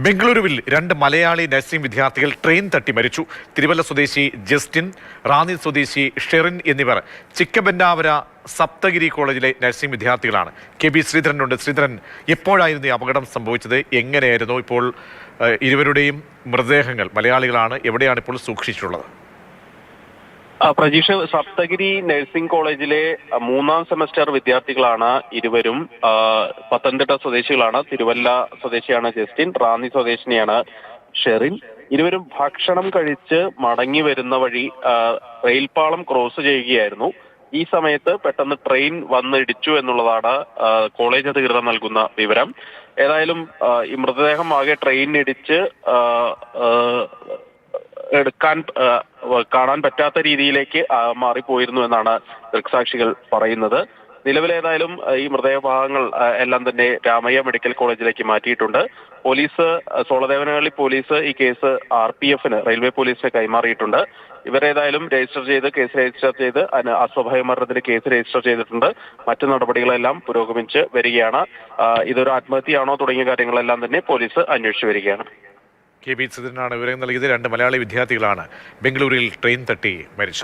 ബംഗളൂരുവിൽ രണ്ട് മലയാളി നഴ്സിംഗ് വിദ്യാർത്ഥികൾ ട്രെയിൻ തട്ടി മരിച്ചു. തിരുവല്ല സ്വദേശി ജസ്റ്റിൻ, റാന്നി സ്വദേശി ഷെറിൻ എന്നിവർ ചിക്കബെന്നാവര സപ്തഗിരി കോളേജിലെ നഴ്സിംഗ് വിദ്യാർത്ഥികളാണ്. കെ.ബി. ശ്രീധരനുണ്ട്. ശ്രീധരൻ, എപ്പോഴായിരുന്നു ഈ അപകടം സംഭവിച്ചത്? എങ്ങനെയായിരുന്നു? ഇപ്പോൾ ഇരുവരുടെയും മൃതദേഹങ്ങൾ മലയാളികളാണ്. എവിടെയാണ് ഇപ്പോൾ സൂക്ഷിച്ചിട്ടുള്ളത്? പ്രജീഷ്, സപ്തഗിരി നഴ്സിംഗ് കോളേജിലെ 3ാം സെമസ്റ്റർ വിദ്യാർത്ഥികളാണ് ഇരുവരും. പത്തനംതിട്ട സ്വദേശികളാണ്. തിരുവല്ല സ്വദേശിയാണ് ജസ്റ്റിൻ, റാന്നി സ്വദേശിനിയാണ് ഷെറിൻ. ഇരുവരും ഭക്ഷണം കഴിച്ച് മടങ്ങി വരുന്ന വഴി റെയിൽപാളം ക്രോസ് ചെയ്യുകയായിരുന്നു. ഈ സമയത്ത് പെട്ടെന്ന് ട്രെയിൻ വന്നിടിച്ചു എന്നുള്ളതാണ് കോളേജ് അധികൃതർ നൽകുന്ന വിവരം. ഏതായാലും ഈ മൃതദേഹം ആകെ ട്രെയിനിടിച്ച് കാണാൻ പറ്റാത്ത രീതിയിലേക്ക് മാറിപ്പോയിരുന്നു എന്നാണ് ദൃക്സാക്ഷികൾ പറയുന്നത്. നിലവിലേതായാലും ഈ മൃതദേഹഭാഗങ്ങൾ എല്ലാം തന്നെ രാമയ്യ മെഡിക്കൽ കോളേജിലേക്ക് മാറ്റിയിട്ടുണ്ട്. പോലീസ്, സോളദേവനഹള്ളി പോലീസ് ഈ കേസ് RPFന്, റെയിൽവേ പോലീസിന് കൈമാറിയിട്ടുണ്ട്. ഇവരേതായാലും കേസ് രജിസ്റ്റർ ചെയ്ത് അസ്വാഭാവിക മരണത്തിന് കേസ് രജിസ്റ്റർ ചെയ്തിട്ടുണ്ട്. മറ്റു നടപടികളെല്ലാം പുരോഗമിച്ച് വരികയാണ്. ഇതൊരു ആത്മഹത്യയാണോ തുടങ്ങിയ കാര്യങ്ങളെല്ലാം തന്നെ പോലീസ് അന്വേഷിച്ചു വരികയാണ്. കെ.ബി. ശ്രീധരനാണ് വിവരം നൽകിയത്. രണ്ട് മലയാളി വിദ്യാർത്ഥികളാണ് ബംഗളൂരുവിൽ ട്രെയിൻ തട്ടി മരിച്ചത്.